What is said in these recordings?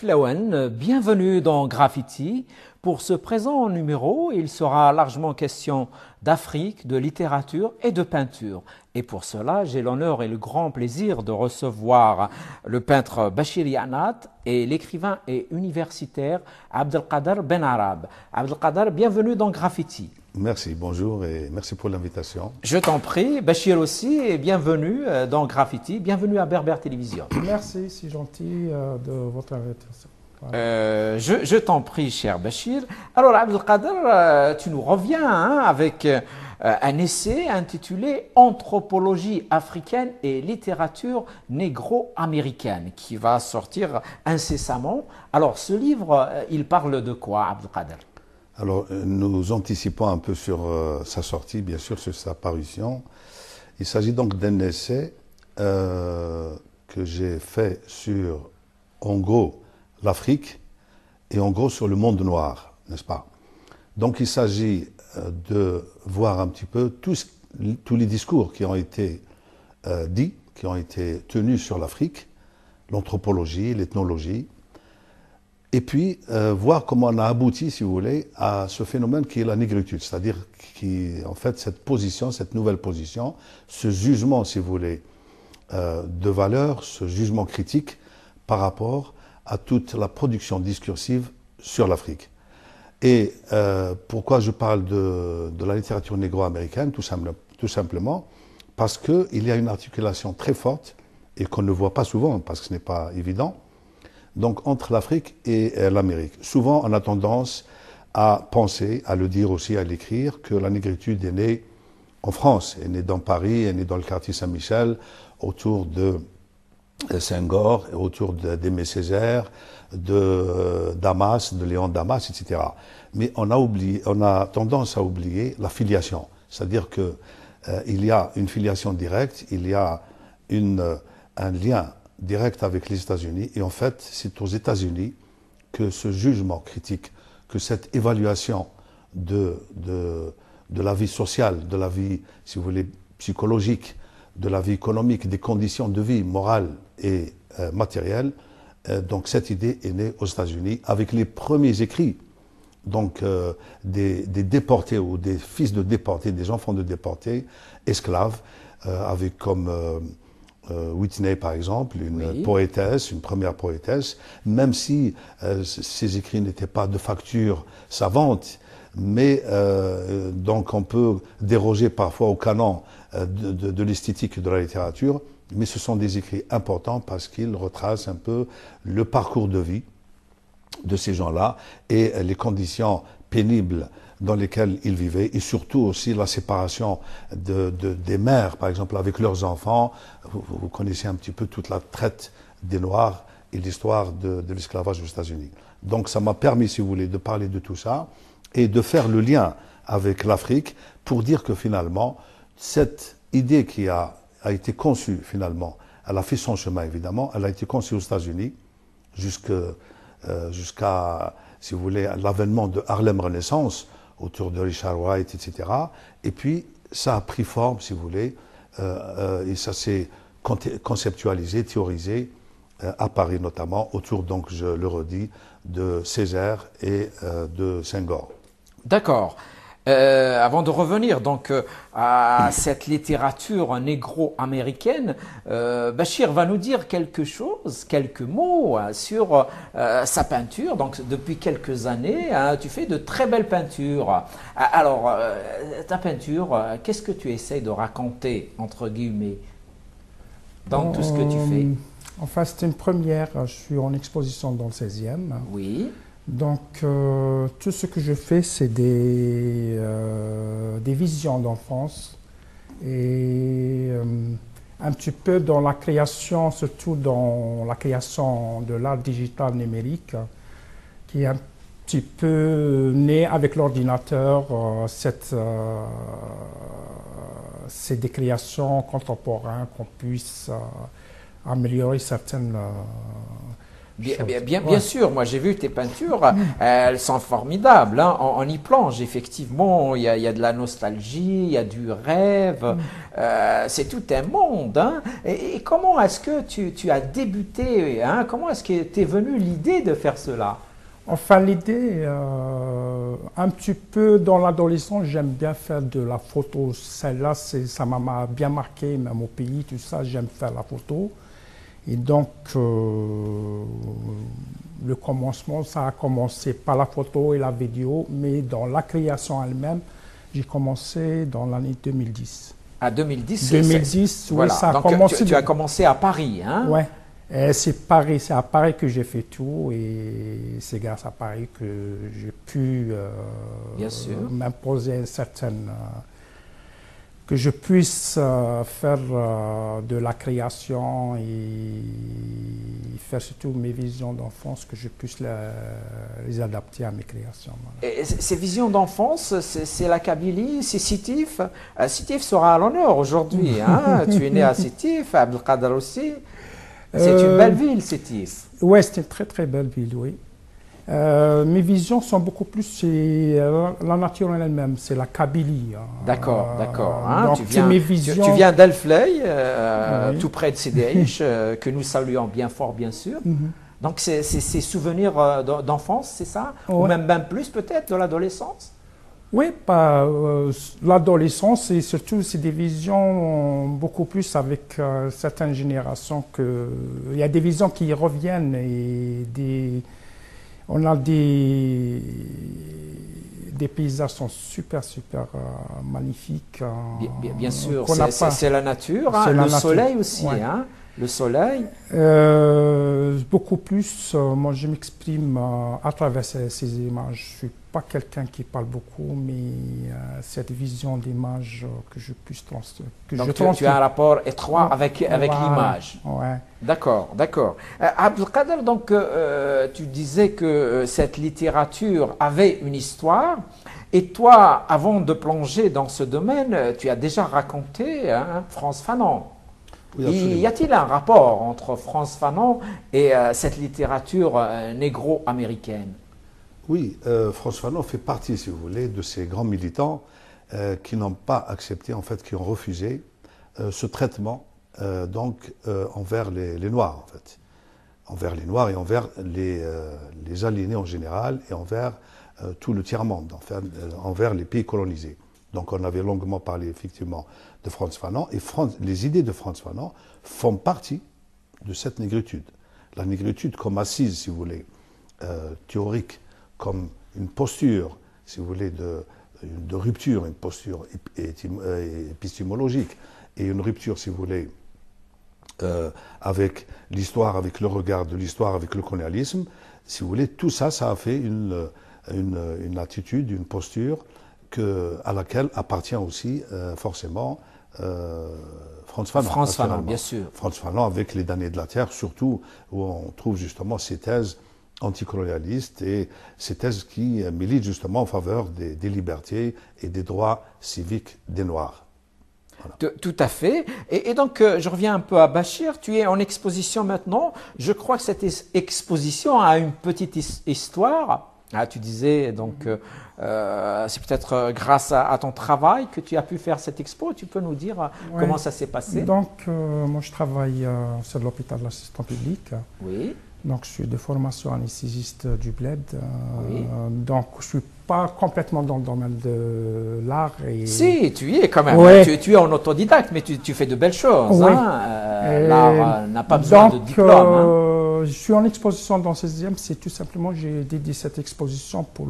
Latif Lawen, bienvenue dans Graffiti. Pour ce présent numéro, il sera largement question d'Afrique, de littérature et de peinture. Et pour cela, j'ai l'honneur et le grand plaisir de recevoir le peintre Bachir Yanat et l'écrivain et universitaire Abdelkader Benarab. Abdelkader, bienvenue dans Graffiti. Merci, bonjour et merci pour l'invitation. Je t'en prie, Bachir aussi, et bienvenue dans Graffiti, bienvenue à Berbère Télévision. Merci, c'est gentil de votre invitation. Voilà. Je t'en prie, cher Bachir. Alors, Abdelkader, tu nous reviens avec un essai intitulé Anthropologie africaine et littérature négro-américaine qui va sortir incessamment. Alors, ce livre, il parle de quoi, Abdelkader? Alors, nous anticipons un peu sur sa sortie, bien sûr, sur sa parution. Il s'agit donc d'un essai que j'ai fait sur, en gros, l'Afrique et en gros sur le monde noir, n'est-ce pas? Donc, il s'agit de voir un petit peu tous les discours qui ont été dits, qui ont été tenus sur l'Afrique, l'anthropologie, l'ethnologie, et puis voir comment on a abouti, si vous voulez, à ce phénomène qui est la négritude, c'est-à-dire en fait cette position, cette nouvelle position, ce jugement, si vous voulez, de valeur, ce jugement critique par rapport à toute la production discursive sur l'Afrique. Et pourquoi je parle de la littérature négro-américaine? Tout simplement parce qu'il y a une articulation très forte et qu'on ne voit pas souvent, parce que ce n'est pas évident, donc entre l'Afrique et l'Amérique. Souvent, on a tendance à penser, à le dire aussi, à l'écrire, que la négritude est née en France, est née dans Paris, est née dans le quartier Saint-Michel, autour de Senghor, autour d'Aimé Césaire, de Damas, de Léon Damas, etc. Mais on a tendance à oublier la filiation, c'est-à-dire que il y a une filiation directe, il y a un lien direct avec les États-Unis, et en fait, c'est aux États-Unis que ce jugement critique, que cette évaluation de la vie sociale, de la vie, si vous voulez, psychologique, de la vie économique, des conditions de vie morales et matérielles, donc cette idée est née aux États-Unis avec les premiers écrits, donc des déportés ou des fils de déportés, des enfants de déportés, esclaves, avec comme Whitney, par exemple, une poétesse, une première poétesse, même si ses écrits n'étaient pas de facture savante, mais donc on peut déroger parfois au canon de l'esthétique de la littérature, mais ce sont des écrits importants parce qu'ils retracent un peu le parcours de vie de ces gens-là et les conditions pénibles dans lesquelles ils vivaient, et surtout aussi la séparation des mères, par exemple, avec leurs enfants. Vous connaissez un petit peu toute la traite des Noirs et l'histoire de l'esclavage aux États-Unis. Donc ça m'a permis, si vous voulez, de parler de tout ça et de faire le lien avec l'Afrique pour dire que finalement, cette idée qui a été conçue finalement, elle a fait son chemin évidemment, elle a été conçue aux États-Unis jusqu'à, si vous voulez, l'avènement de Harlem Renaissance, autour de Richard Wright, etc. Et puis, ça a pris forme, si vous voulez, et ça s'est conceptualisé, théorisé, à Paris notamment, autour, donc, je le redis, de Césaire et de Senghor. D'accord. Avant de revenir donc à cette littérature négro-américaine, Bachir va nous dire quelque chose, quelques mots sur sa peinture. Donc depuis quelques années, tu fais de très belles peintures. Alors, ta peinture, qu'est-ce que tu essaies de raconter, entre guillemets, dans tout ce que tu fais? Enfin, c'est une première. Je suis en exposition dans le 16e. Oui. Donc, tout ce que je fais, c'est des visions d'enfance et un petit peu dans la création, surtout dans la création de l'art digital numérique, qui est un petit peu né avec l'ordinateur. C'est des créations contemporaines qu'on puisse améliorer certaines Bien sûr, moi j'ai vu tes peintures, elles sont formidables, hein. On y plonge effectivement, il y a de la nostalgie, il y a du rêve, c'est tout un monde, hein. Et comment est-ce que tu as débuté, hein? Comment est-ce que t'es venue l'idée de faire cela? Enfin, l'idée, un petit peu dans l'adolescence, j'aime bien faire de la photo. Celle-là, ça m'a bien marqué, même au pays, tout ça, j'aime faire la photo. Et donc, le commencement, ça a commencé par la photo et la vidéo, mais dans la création elle-même, j'ai commencé dans l'année 2010. À 2010, 2010, oui, voilà. ça a Donc, commencé. tu as commencé à Paris, hein? Ouais. C'est Paris, c'est à Paris que j'ai fait tout et c'est grâce à Paris que j'ai pu m'imposer une certaine que je puisse faire de la création et faire surtout mes visions d'enfance, que je puisse les adapter à mes créations. Voilà. Et ces visions d'enfance, c'est la Kabylie, c'est Sétif. Sétif sera à l'honneur aujourd'hui, hein? Tu es né à Sétif, à Abdelkader aussi. C'est une belle ville, Sétif. Oui, c'est une très très belle ville, oui. Mes visions sont beaucoup plus, c'est la nature en elle-même, c'est la Kabylie. D'accord, d'accord. Hein, donc, tu viens d'El-Fley, oui, tout près de Sédéïch, que nous saluons bien fort, bien sûr. Donc, c'est souvenirs d'enfance, c'est ça? Ouais. Ou même plus peut-être, de l'adolescence? Oui, l'adolescence, et surtout, c'est des visions beaucoup plus avec certaines générations. Il y a des visions qui reviennent et on a des paysages qui sont super magnifiques. Bien sûr, c'est la nature, hein, le soleil aussi, ouais. Hein, le soleil. Beaucoup plus, moi je m'exprime à travers ces images. Je ne suis pas quelqu'un qui parle beaucoup, mais cette vision d'image que je puisse transmettre. Donc tu as un rapport étroit avec l'image. Ouais. D'accord. Abdelkader, donc tu disais que cette littérature avait une histoire. Et toi, avant de plonger dans ce domaine, tu as déjà raconté Frantz Fanon. Oui, y a-t-il un rapport entre Frantz Fanon et cette littérature négro-américaine? Oui, Frantz Fanon fait partie, si vous voulez, de ces grands militants qui n'ont pas accepté, en fait, qui ont refusé ce traitement envers les Noirs, en fait. Envers les Noirs et envers les aliénés en général et envers tout le tiers-monde, envers les pays colonisés. Donc on avait longuement parlé effectivement de Frantz Fanon et les idées de Frantz Fanon font partie de cette négritude. La négritude comme assise, si vous voulez, théorique, comme une posture, si vous voulez, de rupture, une posture épistémologique et une rupture, si vous voulez, avec l'histoire, avec le regard de l'histoire, avec le colonialisme, si vous voulez, tout ça, ça a fait une attitude, une posture à laquelle appartient aussi forcément Frantz Fanon. Frantz Fanon, bien sûr. Frantz Fanon avec Les damnés de la terre, surtout où on trouve justement ces thèses anticolonialistes et ces thèses qui militent justement en faveur des libertés et des droits civiques des Noirs. Voilà. Tout à fait. Et donc, je reviens un peu à Bachir. Tu es en exposition maintenant. Je crois que cette exposition a une petite histoire. Ah, tu disais, donc, c'est peut-être grâce à ton travail que tu as pu faire cette expo. Tu peux nous dire comment ça s'est passé? Donc, moi, je travaille sur l'hôpital de l'assistant public. Oui. Donc, je suis de formation anesthésiste du Bled. Oui. Donc, je ne suis pas complètement dans le domaine de l'art. Si, tu y es quand même. Ouais. Tu es en autodidacte, mais tu fais de belles choses. Ouais. Hein. L'art n'a pas besoin de diplôme. Je suis en exposition dans le 16e. C'est tout simplement, j'ai dédié cette exposition pour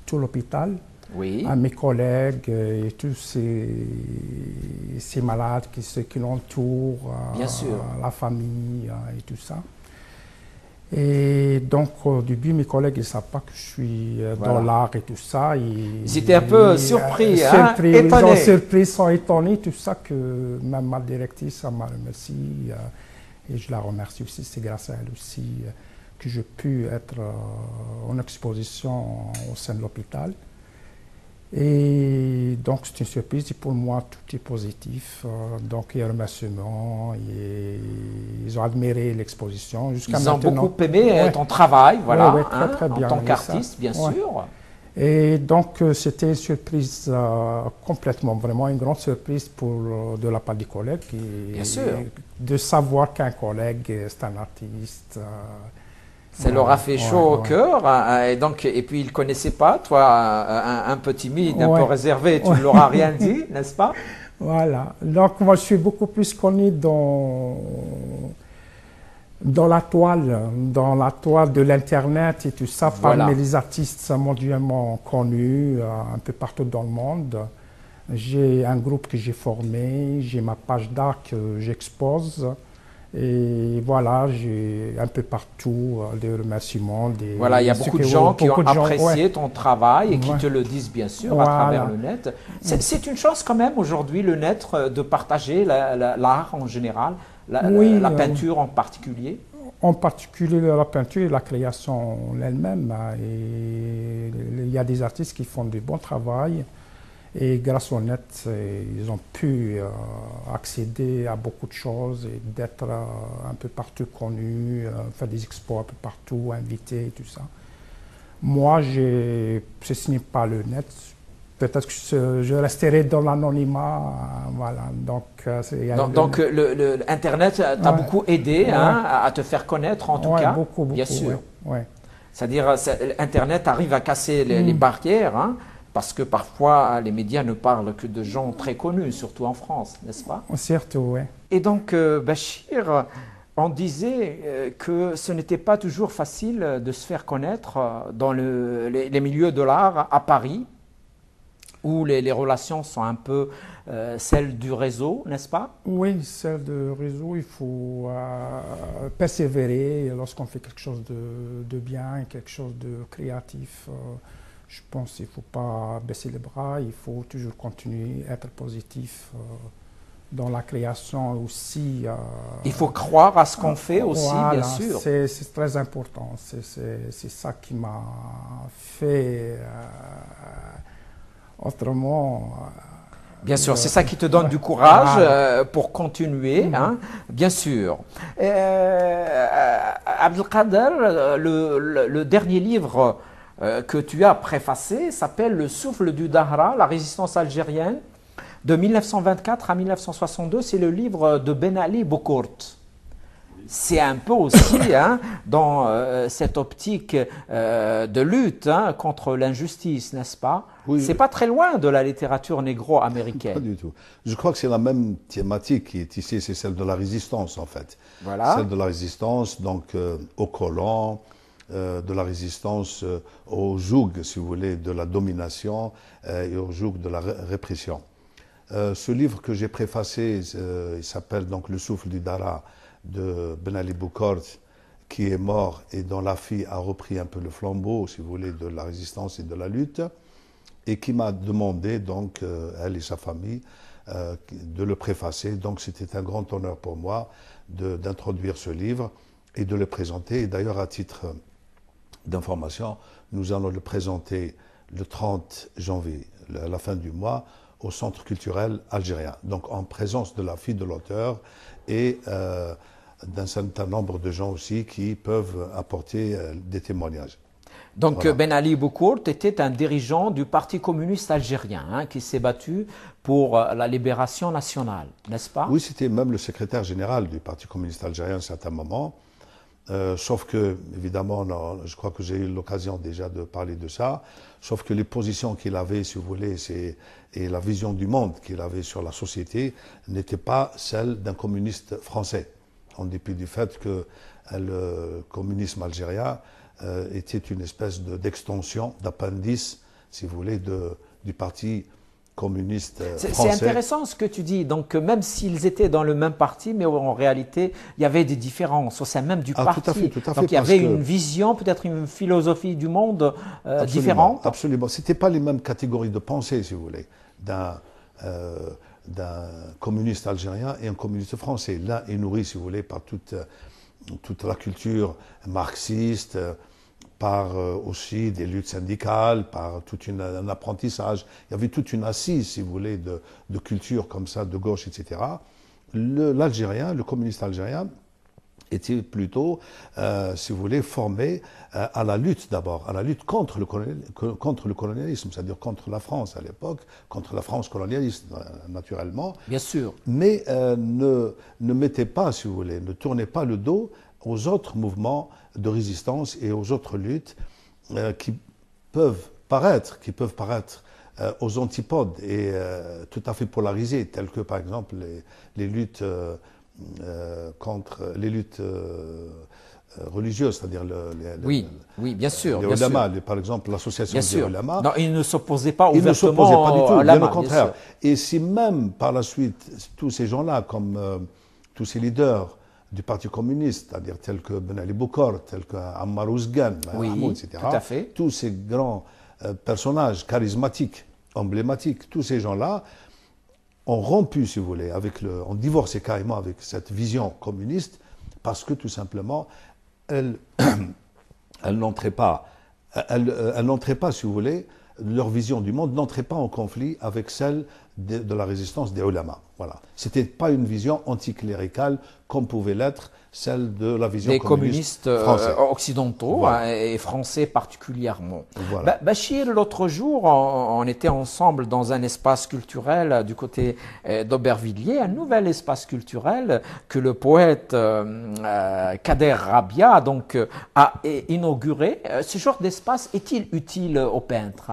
tout l'hôpital. Oui. À mes collègues et tous ces malades ceux qui l'entourent. Bien sûr. La famille et tout ça. Et donc, au début, mes collègues ne savent pas que je suis dans l'art et tout ça. Ils étaient un peu surpris, étonnés. Ils ont surpris, sont étonnés, tout ça, que même ma directrice m'a remercié. Et je la remercie aussi, c'est grâce à elle aussi que j'ai pu être en exposition au sein de l'hôpital. Et donc c'est une surprise et pour moi tout est positif. Donc il y a remerciements, ils ont admiré l'exposition. Ils ont beaucoup aimé ton travail, voilà, très bien, en tant qu'artiste, bien sûr. Et donc c'était une surprise complètement, vraiment une grande surprise de la part des collègues. Bien sûr. De savoir qu'un collègue est un artiste. Ça leur a fait chaud au cœur, et puis ils ne connaissaient pas, toi, un peu timide, un peu réservé, tu ne leur as rien dit, n'est-ce pas? Voilà, donc moi je suis beaucoup plus connu dans la toile de l'Internet et tout ça, parmi les artistes mondialement connus, un peu partout dans le monde. J'ai un groupe que j'ai formé, j'ai ma page d'art que j'expose. Et voilà, j'ai un peu partout des remerciements. Voilà, il y a beaucoup de gens qui ont apprécié ton travail et qui te le disent bien sûr à travers le net. C'est une chance quand même aujourd'hui, le net, de partager l'art en général, la peinture en particulier. En particulier la peinture et la création elle-même. Et il y a des artistes qui font du bon travail. Et grâce au net, ils ont pu accéder à beaucoup de choses et d'être un peu partout connus, faire des expos un peu partout, invités et tout ça. Moi, ce n'est pas le net. Peut-être que je resterai dans l'anonymat. Voilà. Donc Internet t'a beaucoup aidé à te faire connaître, en tout cas. Beaucoup, bien sûr. Ouais. C'est-à-dire, Internet arrive à casser les barrières, parce que parfois, les médias ne parlent que de gens très connus, surtout en France, n'est-ce pas? Surtout, oui. Et donc, Bachir, on disait que ce n'était pas toujours facile de se faire connaître dans les milieux de l'art à Paris, où les relations sont un peu celles du réseau, n'est-ce pas? Oui, celles du réseau, il faut persévérer lorsqu'on fait quelque chose de bien, quelque chose de créatif. Je pense qu'il ne faut pas baisser les bras, il faut toujours continuer à être positif dans la création aussi. Il faut croire à ce qu'on fait aussi, voilà, bien sûr. C'est très important. C'est ça qui m'a fait autrement. Bien sûr, c'est ça qui te donne du courage pour continuer, bien sûr. Abdelkader, le dernier livre que tu as préfacé s'appelle Le souffle du Dahra, la résistance algérienne, de 1924 à 1962. C'est le livre de Ben Ali Boukourt. C'est un peu aussi dans cette optique de lutte contre l'injustice, n'est-ce pas? Oui. C'est pas très loin de la littérature négro-américaine. Pas du tout. Je crois que c'est la même thématique qui est ici, c'est celle de la résistance en fait. Voilà. Celle de la résistance donc aux colons, de la résistance au joug, si vous voulez, de la domination et au joug de la répression. Ce livre que j'ai préfacé, il s'appelle donc Le souffle du Dahra de Ben Ali Boukourt, qui est mort et dont la fille a repris un peu le flambeau, si vous voulez, de la résistance et de la lutte, et qui m'a demandé, donc, elle et sa famille, de le préfacer. Donc c'était un grand honneur pour moi d'introduire ce livre et de le présenter. Et d'ailleurs, à titre d'information, nous allons le présenter le 30 janvier, à la fin du mois, au Centre culturel algérien. Donc en présence de la fille de l'auteur et d'un certain nombre de gens aussi qui peuvent apporter des témoignages. Donc voilà. Ben Ali Boukourt était un dirigeant du Parti communiste algérien qui s'est battu pour la libération nationale, n'est-ce pas? Oui, c'était même le secrétaire général du Parti communiste algérien à un certain moment. Sauf que, évidemment, je crois que j'ai eu l'occasion déjà de parler de ça, sauf que les positions qu'il avait, si vous voulez, et la vision du monde qu'il avait sur la société n'étaient pas celles d'un communiste français, en dépit du fait que le communisme algérien était une espèce d'extension, d'appendice, si vous voulez, du parti communiste français. C'est intéressant ce que tu dis. Donc, même s'ils étaient dans le même parti, mais en réalité, il y avait des différences au sein même du parti. Tout à fait, donc, il y avait une vision, peut-être une philosophie du monde différente. Absolument. Ce n'étaient pas les mêmes catégories de pensée, si vous voulez, d'un communiste algérien et un communiste français. L'un est nourri, si vous voulez, par toute la culture marxiste, par aussi des luttes syndicales, par un apprentissage. Il y avait toute une assise, si vous voulez, de culture comme ça, de gauche, etc. L'Algérien, le communiste algérien, était plutôt, si vous voulez, formé à la lutte d'abord, à la lutte contre le colonialisme, c'est-à-dire contre la France à l'époque, contre la France colonialiste, naturellement. Bien sûr. Mais ne mettait pas, si vous voulez, ne tournait pas le dos aux autres mouvements de résistance et aux autres luttes qui peuvent paraître aux antipodes et tout à fait polarisées, telles que par exemple les luttes contre les luttes religieuses, c'est-à-dire oui, bien sûr. les ulama, par exemple l'association des ulama. Non, ils ne s'opposaient pas ouvertement. Ils ne s'opposaient pas du tout, bien au contraire. Bien et si même par la suite, tous ces gens-là, comme tous ces leaders du Parti communiste, c'est-à-dire tels que Ben Ali Boukor, tels que Ammar Ouzgan, etc., tout à fait. tous ces grands personnages charismatiques, emblématiques, tous ces gens-là ont rompu, si vous voulez, ont divorcé carrément avec cette vision communiste parce que tout simplement, elle n'entrait pas, si vous voulez, leur vision du monde n'entrait pas en conflit avec celle de la résistance des ulama. Voilà. C'était pas une vision anticléricale comme pouvait l'être celle de la vision des communiste communistes occidentaux, voilà. Et français particulièrement. Voilà. Bachir, l'autre jour, on était ensemble dans un espace culturel du côté d'Aubervilliers, un nouvel espace culturel que le poète Kader Rabia donc, a inauguré. Ce genre d'espace est-il utile aux peintres?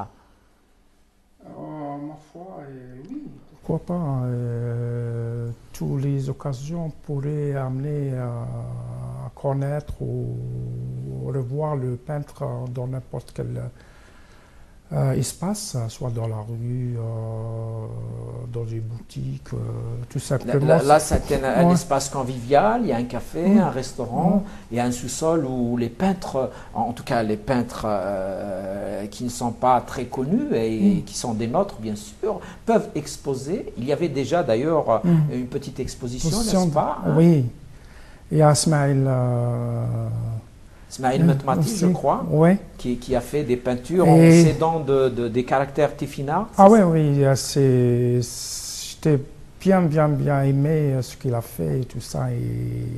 Ma foi, oui. Pourquoi pas toutes les occasions pourraient amener à connaître ou revoir le peintre dans n'importe quel espace, soit dans la rue, dans une boutique, tout simplement. Là c'est un espace convivial, il y a un café, un restaurant, il y a un sous-sol où les peintres, en tout cas les peintres qui ne sont pas très connus et qui sont des nôtres bien sûr, peuvent exposer. Il y avait déjà d'ailleurs une petite exposition, n'est-ce pas? Oui, il y a Ismaël Metmati, je crois, ouais. qui a fait des peintures en s'aidant des caractères Tefina. Ah oui, j'étais bien aimé ce qu'il a fait et tout ça.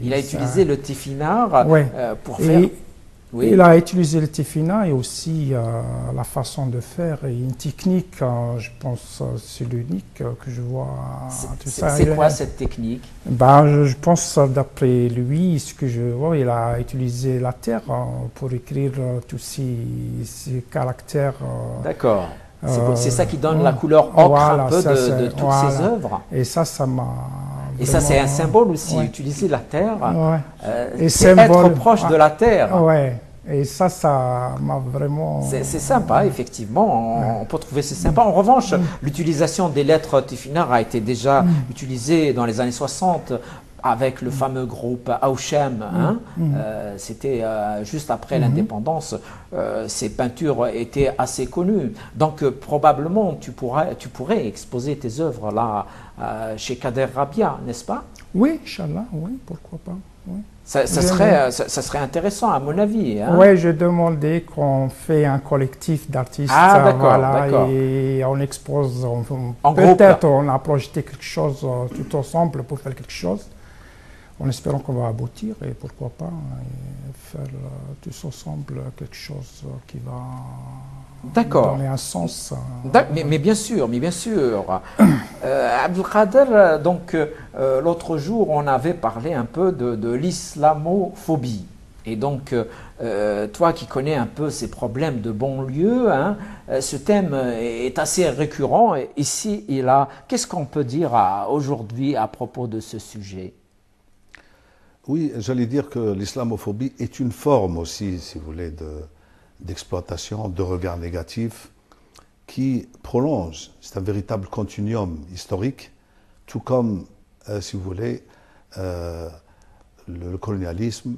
Il a utilisé le Tefina pour faire... Oui. Il a utilisé le Tefina et aussi la façon de faire et une technique, je pense, c'est l'unique que je vois. C'est quoi cette technique? Je pense, d'après lui, ce que je vois, il a utilisé la terre pour écrire tous ces caractères. D'accord. C'est ça qui donne la couleur ocre un peu de toutes ces œuvres. Et ça m'a... Et ça, c'est un symbole aussi, utiliser la terre. C'est être proche de la terre. Ouais. Et ça m'a vraiment... C'est sympa, effectivement, on peut trouver c'est sympa. En revanche, l'utilisation des lettres Tefina a été déjà utilisée dans les années 60 avec le fameux groupe Auchem. C'était juste après l'indépendance. Ces peintures étaient assez connues. Donc, probablement, tu pourrais exposer tes œuvres là chez Kader Rabia, n'est-ce pas? Oui, Inch'Allah, oui, pourquoi pas. Oui. Ça serait intéressant, à mon avis. Hein? Oui, j'ai demandé qu'on fait un collectif d'artistes. Ah, d'accord. Et on expose, peut-être on a projeté quelque chose tout ensemble pour faire quelque chose. En espérant qu'on va aboutir et pourquoi pas faire tous ensemble quelque chose qui va donner un sens. Mais bien sûr. Abdelkader, donc l'autre jour on avait parlé un peu de l'islamophobie. Et donc toi qui connais un peu ces problèmes de banlieue, ce thème est assez récurrent ici et là. Qu'est-ce qu'on peut dire aujourd'hui à propos de ce sujet? Oui, j'allais dire que l'islamophobie est une forme aussi, si vous voulez, d'exploitation, de regard négatif qui prolonge. C'est un véritable continuum historique, tout comme, si vous voulez, le colonialisme,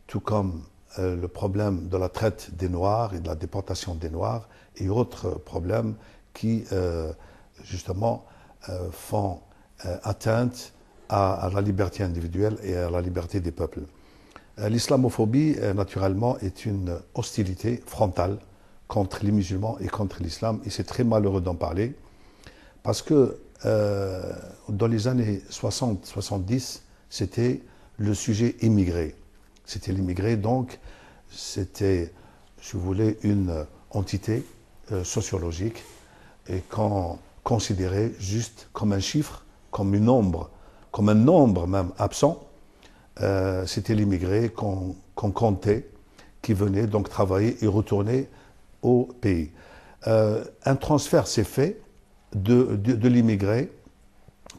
tout comme le problème de la traite des Noirs et de la déportation des Noirs et autres problèmes qui, justement, font atteinte à la liberté individuelle et à la liberté des peuples. L'islamophobie, naturellement, est une hostilité frontale contre les musulmans et contre l'islam. Et c'est très malheureux d'en parler parce que dans les années 60-70, c'était le sujet immigré. C'était l'immigré, donc c'était, si vous voulez, une entité sociologique et qu'on considérait juste comme un chiffre, comme une ombre, comme un nombre même absent. C'était l'immigré qu'on comptait, qui venait donc travailler et retourner au pays. Un transfert s'est fait de l'immigré,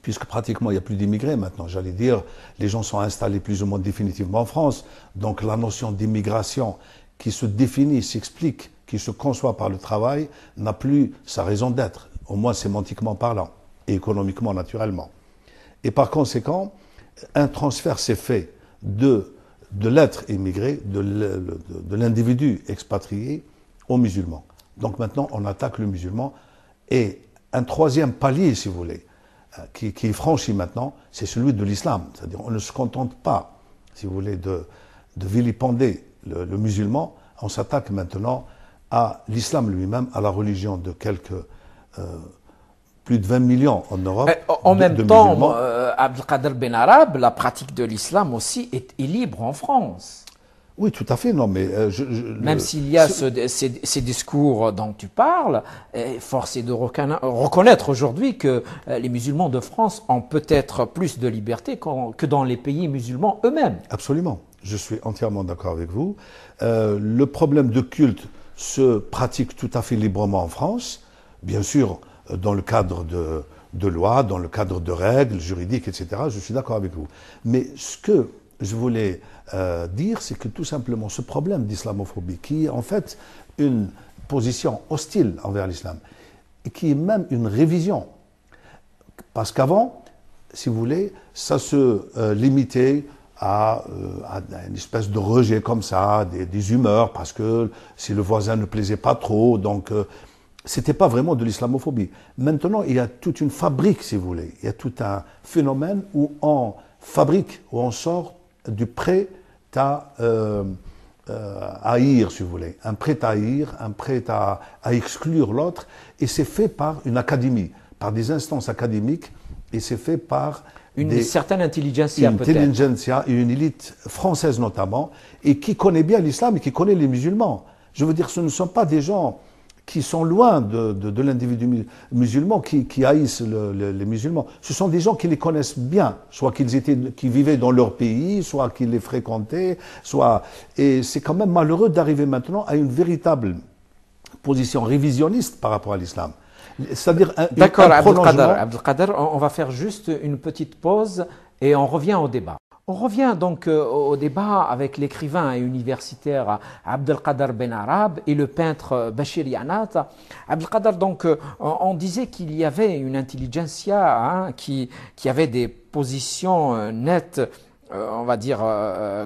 puisque pratiquement il n'y a plus d'immigrés maintenant, j'allais dire, les gens sont installés plus ou moins définitivement en France, donc la notion d'immigration qui se définit, s'explique, qui se conçoit par le travail, n'a plus sa raison d'être, au moins sémantiquement parlant, et économiquement naturellement. Et par conséquent, un transfert s'est fait de l'être immigré, de l'individu expatrié aux musulmans. Donc maintenant, on attaque le musulman. Et un troisième palier, si vous voulez, qui est franchi maintenant, c'est celui de l'islam. C'est-à-dire on ne se contente pas, si vous voulez, de vilipender le musulman. On s'attaque maintenant à l'islam lui-même, à la religion de plus de 20 millions en Europe. En même temps, Abdelkader Benarab, la pratique de l'islam aussi est libre en France. Oui, tout à fait, non, mais... Même s'il y a ces discours dont tu parles, force est de reconnaître aujourd'hui que les musulmans de France ont peut-être plus de liberté que dans les pays musulmans eux-mêmes. Absolument, je suis entièrement d'accord avec vous. Le problème de culte se pratique tout à fait librement en France, bien sûr, dans le cadre de lois, dans le cadre de règles juridiques, etc. Je suis d'accord avec vous. Mais ce que je voulais dire, c'est que tout simplement ce problème d'islamophobie, qui est en fait une position hostile envers l'islam, et qui est même une révision. Parce qu'avant, si vous voulez, ça se limitait à une espèce de rejet comme ça, des humeurs, parce que si le voisin ne plaisait pas trop, donc... c'était pas vraiment de l'islamophobie. Maintenant, il y a toute une fabrique, si vous voulez. Il y a tout un phénomène où on fabrique, où on sort du prêt à haïr, si vous voulez. Un prêt à haïr, un prêt à exclure l'autre. Et c'est fait par une académie, par des instances académiques, et c'est fait par une certaine intelligentsia peut-être. Une intelligentsia et une élite française notamment, et qui connaît bien l'islam et qui connaît les musulmans. Je veux dire, ce ne sont pas des gens qui sont loin de l'individu musulman, qui haïssent les musulmans. Ce sont des gens qui les connaissent bien, soit qui vivaient dans leur pays, soit qu'ils les fréquentaient, et c'est quand même malheureux d'arriver maintenant à une véritable position révisionniste par rapport à l'islam. C'est-à-dire D'accord, Abdelkader, on va faire juste une petite pause et on revient au débat. On revient donc au débat avec l'écrivain et universitaire Abdelkader Benarab et le peintre Bachir Yanat. Abdelkader, donc, on disait qu'il y avait une intelligentsia qui avait des positions nettes, on va dire,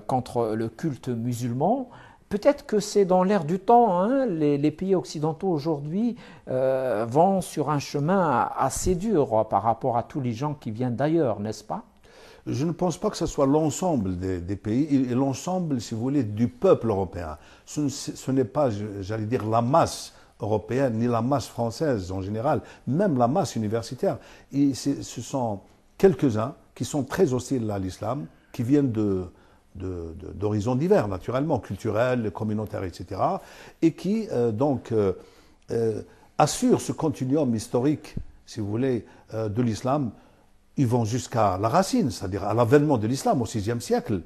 contre le culte musulman. Peut-être que c'est dans l'air du temps. Hein, les pays occidentaux aujourd'hui vont sur un chemin assez dur par rapport à tous les gens qui viennent d'ailleurs, n'est-ce pas ? Je ne pense pas que ce soit l'ensemble des pays et l'ensemble, si vous voulez, du peuple européen. Ce n'est pas, j'allais dire, la masse européenne ni la masse française en général, même la masse universitaire. Ce sont quelques-uns qui sont très hostiles à l'islam, qui viennent d'horizons divers, naturellement, culturels, communautaires, etc., et qui, assurent ce continuum historique, si vous voulez, de l'islam. Ils vont jusqu'à la racine, c'est-à-dire à l'avènement de l'islam au VIe siècle,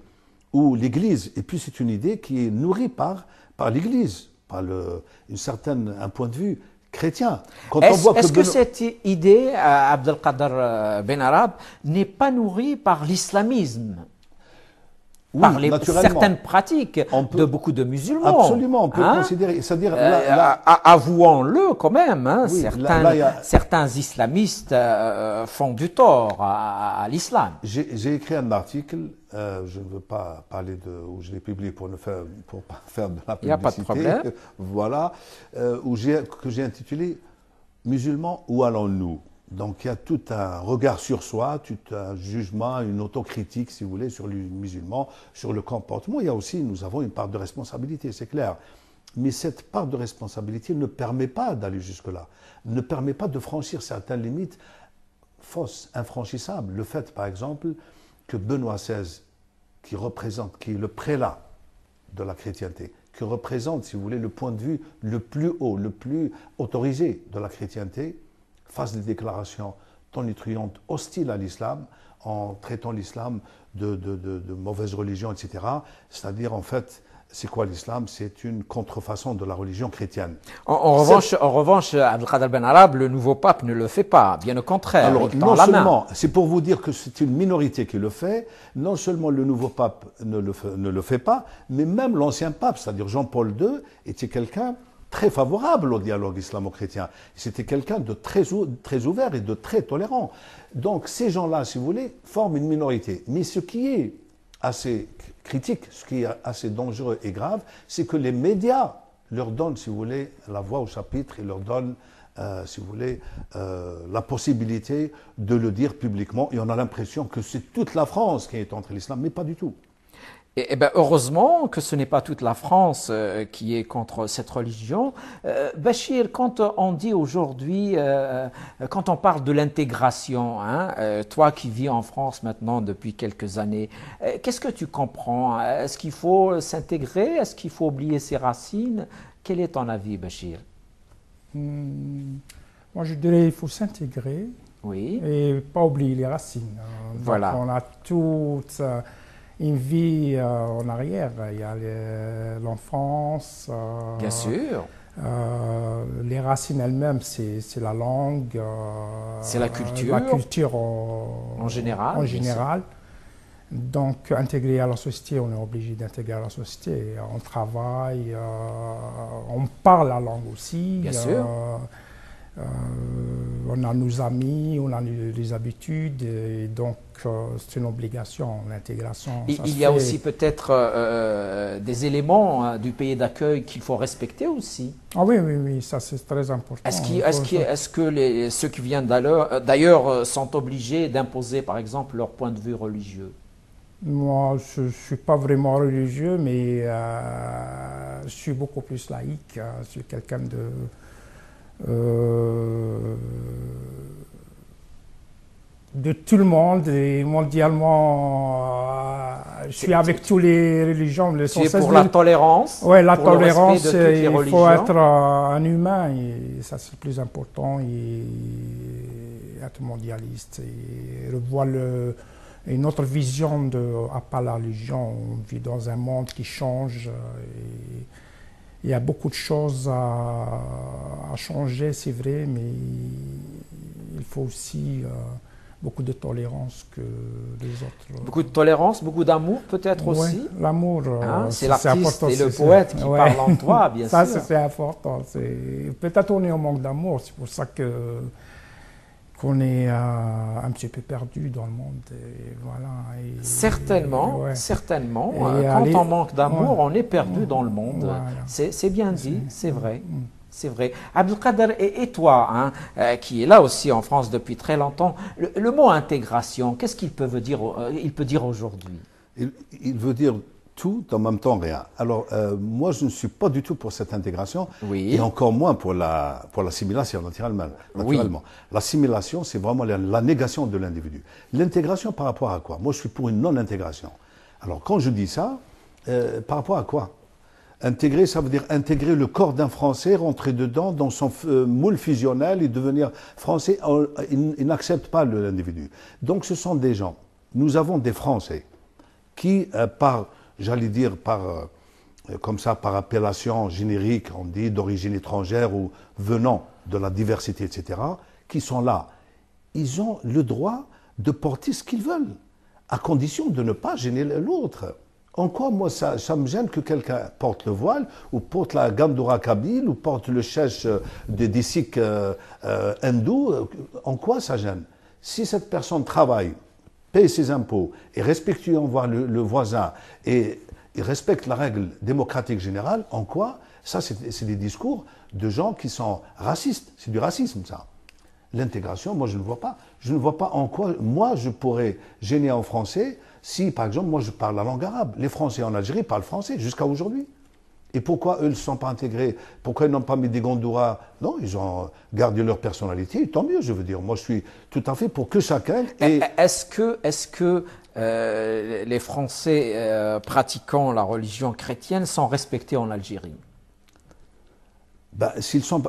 où l'Église, et puis c'est une idée qui est nourrie par l'Église, par un point de vue chrétien. Est-ce que cette idée, Abdelkader Benarab, n'est pas nourrie par l'islamisme ? Oui, par certaines pratiques de beaucoup de musulmans. Absolument, on peut considérer. C'est-à-dire, avouons-le quand même, hein, oui, certains islamistes font du tort à l'islam. J'ai écrit un article, je ne veux pas parler où je l'ai publié pour pas faire de la publicité. Il n'y a pas de problème. Voilà, que j'ai intitulé « Musulmans, où allons-nous » Donc il y a tout un regard sur soi, tout un jugement, une autocritique, si vous voulez, sur les musulmans, sur le comportement. Il y a aussi, nous avons une part de responsabilité, c'est clair. Mais cette part de responsabilité ne permet pas d'aller jusque-là, ne permet pas de franchir certaines limites fausses, infranchissables. Le fait, par exemple, que Benoît XVI, qui est le prélat de la chrétienté, qui représente, si vous voulez, le point de vue le plus haut, le plus autorisé de la chrétienté, fasse des déclarations tonitruantes hostiles à l'islam, en traitant l'islam de mauvaise religion, etc. C'est-à-dire, en fait, c'est quoi l'islam? C'est une contrefaçon de la religion chrétienne. En revanche, Abdelkader Ben Arab, le nouveau pape, ne le fait pas. Bien au contraire, alors, il tend non la seulement, main. c'est pour vous dire que c'est une minorité qui le fait, non seulement le nouveau pape ne le fait pas, mais même l'ancien pape, c'est-à-dire Jean-Paul II, était quelqu'un très favorable au dialogue islamo-chrétien. C'était quelqu'un de très ouvert et de très tolérant. Donc ces gens-là, si vous voulez, forment une minorité. Mais ce qui est assez critique, ce qui est assez dangereux et grave, c'est que les médias leur donnent, si vous voulez, la voix au chapitre et leur donnent, si vous voulez, la possibilité de le dire publiquement. Et on a l'impression que c'est toute la France qui est contre l'islam, mais pas du tout. Et ben heureusement que ce n'est pas toute la France qui est contre cette religion. Bachir, quand on dit aujourd'hui, quand on parle de l'intégration, toi qui vis en France maintenant depuis quelques années, qu'est-ce que tu comprends? Est-ce qu'il faut s'intégrer? Est-ce qu'il faut oublier ses racines? Quel est ton avis, Bachir? Moi, je dirais qu'il faut s'intégrer Oui. et pas oublier les racines. Voilà. Donc, on a toute une vie en arrière. Il y a l'enfance. Bien sûr. Les racines elles-mêmes, c'est la langue. C'est la culture. La culture en général. En général. Donc, intégrer à la société, on est obligé d'intégrer à la société. On travaille, on parle la langue aussi. Bien sûr. On a nos amis, on a les habitudes, et donc c'est une obligation, l'intégration. Il y a aussi peut-être des éléments du pays d'accueil qu'il faut respecter aussi. Ah oui, oui, oui, ça c'est très important. Est-ce que ceux qui viennent d'ailleurs sont obligés d'imposer par exemple leur point de vue religieux? Moi, je ne suis pas vraiment religieux, mais je suis beaucoup plus laïque. Je suis quelqu'un de tout le monde et mondialement, je suis avec toutes les religions. Tu es pour la tolérance? Oui, la pour tolérance, le respect de toutes les il religions. faut être un humain et ça c'est le plus important et être mondialiste et revoir une autre vision à part la religion. On vit dans un monde qui change et il y a beaucoup de choses à changer, c'est vrai, mais il faut aussi beaucoup de tolérance que les autres. Beaucoup de tolérance, beaucoup d'amour peut-être aussi. Oui, l'amour. C'est l'artiste et le poète qui parlent en toi, bien ça, sûr. Ça c'est important. Peut-être on est en manque d'amour, c'est pour ça qu'on est un petit peu perdu dans le monde. Et voilà, certainement. Et quand on manque d'amour, on est perdu dans le monde. Voilà. C'est bien dit, c'est vrai. C'est vrai. Abdelkader, et toi, qui est là aussi en France depuis très longtemps, le mot intégration, qu'est-ce qu'il peut dire aujourd'hui? Il veut dire tout, en même temps rien. Alors, moi, je ne suis pas du tout pour cette intégration, oui. et encore moins pour l'assimilation, naturellement. Oui. L'assimilation, c'est vraiment la négation de l'individu. L'intégration par rapport à quoi? Moi, je suis pour une non-intégration. Alors, quand je dis ça, par rapport à quoi? Intégrer, ça veut dire intégrer le corps d'un Français, rentrer dedans, dans son moule fusionnel et devenir Français. Il n'accepte pas l'individu. Donc, ce sont des gens. Nous avons des Français qui, j'allais dire, comme ça, par appellation générique, on dit d'origine étrangère ou venant de la diversité, etc., qui sont là. Ils ont le droit de porter ce qu'ils veulent, à condition de ne pas gêner l'autre. En quoi, moi, ça me gêne que quelqu'un porte le voile, ou porte la gandoura kabyle, ou porte le chèche des sikhs hindous? En quoi ça gêne? Si cette personne travaille, paye ses impôts, est respectueux envers le voisin, et il respecte la règle démocratique générale, en quoi? Ça, c'est des discours de gens qui sont racistes. C'est du racisme, ça. L'intégration, moi je ne vois pas. Je ne vois pas en quoi, moi je pourrais gêner en français si, par exemple, moi je parle la langue arabe. Les Français en Algérie parlent français jusqu'à aujourd'hui. Et pourquoi eux ne sont pas intégrés? Pourquoi ils n'ont pas mis des gondouras? Non, ils ont gardé leur personnalité, tant mieux, je veux dire. Moi je suis tout à fait pour que chacun ait... Est-ce que les Français pratiquant la religion chrétienne sont respectés en Algérie? Ben,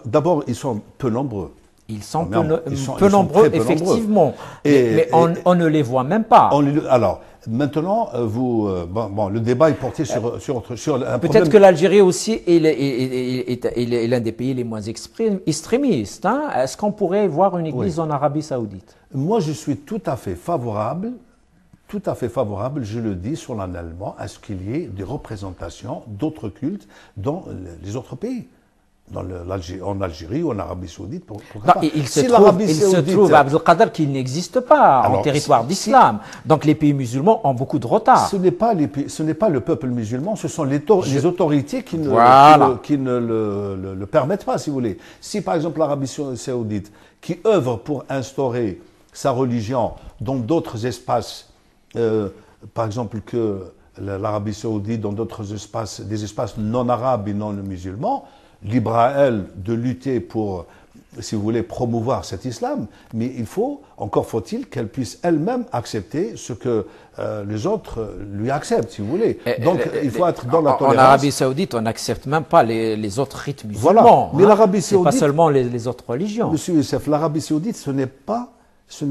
d'abord, ils sont peu nombreux. Ils sont Ils peu sont nombreux, très peu effectivement. nombreux. Mais on ne les voit même pas. Alors, maintenant, le débat est porté sur un Peut-être problème. que l'Algérie aussi est l'un des pays les moins extrémistes. Hein. Est-ce qu'on pourrait voir une église en Arabie Saoudite? Moi, je suis tout à fait favorable, je le dis solennellement, à ce qu'il y ait des représentations d'autres cultes dans les autres pays. En Algérie ou en Arabie Saoudite, pourquoi pas. Il se trouve, Abdelkader, qu'il n'existe pas en territoire d'islam. Donc les pays musulmans ont beaucoup de retard. Ce n'est pas le peuple musulman, ce sont les autorités qui ne le permettent pas, si vous voulez. Si par exemple l'Arabie Saoudite, qui œuvre pour instaurer sa religion dans d'autres espaces, par exemple que l'Arabie Saoudite, dans d'autres espaces, des espaces non arabes et non musulmans, libre à elle de lutter pour, si vous voulez, promouvoir cet islam, mais encore faut-il qu'elle puisse elle-même accepter ce que les autres lui acceptent, si vous voulez. Donc il faut être dans la tolérance. En Arabie Saoudite, on n'accepte même pas les autres rites musulmans. Voilà. Mais l'Arabie Saoudite, c'est pas seulement les autres religions. Monsieur Youssef, l'Arabie Saoudite, ce n'est pas, si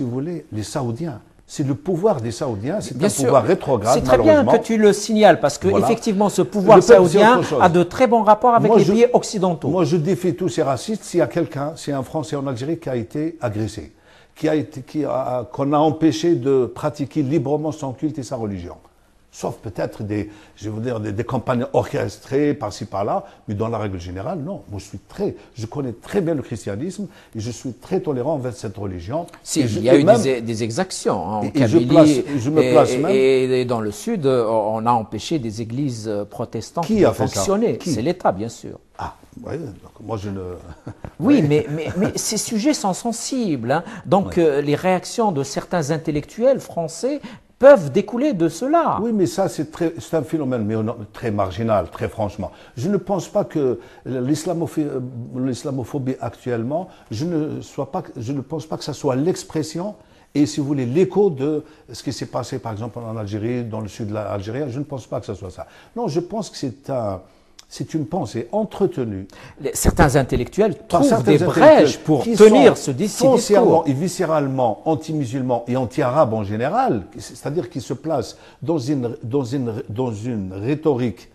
vous voulez, les Saoudiens. C'est le pouvoir des Saoudiens, c'est un pouvoir rétrograde. C'est très bien que tu le signales, parce que effectivement, ce pouvoir saoudien a de très bons rapports avec les pays occidentaux. Moi, je défie tous ces racistes. S'il y a un Français en Algérie qui a été agressé, qu'on a empêché de pratiquer librement son culte et sa religion. Sauf peut-être des campagnes orchestrées par-ci par-là, mais dans la règle générale, non. Moi, je connais très bien le christianisme et je suis très tolérant envers cette religion. Si, il y a eu des exactions en Kabylie et dans le sud, on a empêché des églises protestantes de fonctionner. C'est l'État, bien sûr. Ah, oui, donc moi je ne... Oui, mais ces sujets sont sensibles. Hein. Donc les réactions de certains intellectuels français peuvent découler de cela. Oui, mais ça, c'est un phénomène très marginal, très franchement. Je ne pense pas que l'islamophobie actuellement, je ne pense pas que ça soit l'expression et, si vous voulez, l'écho de ce qui s'est passé, par exemple, en Algérie, dans le sud de l'Algérie. Je ne pense pas que ce soit ça. Non, je pense que c'est une pensée entretenue. Certains intellectuels trouvent des brèches pour tenir ce discours. Foncièrement et viscéralement anti-musulmans et anti-arabes en général, c'est-à-dire qu'ils se placent dans une rhétorique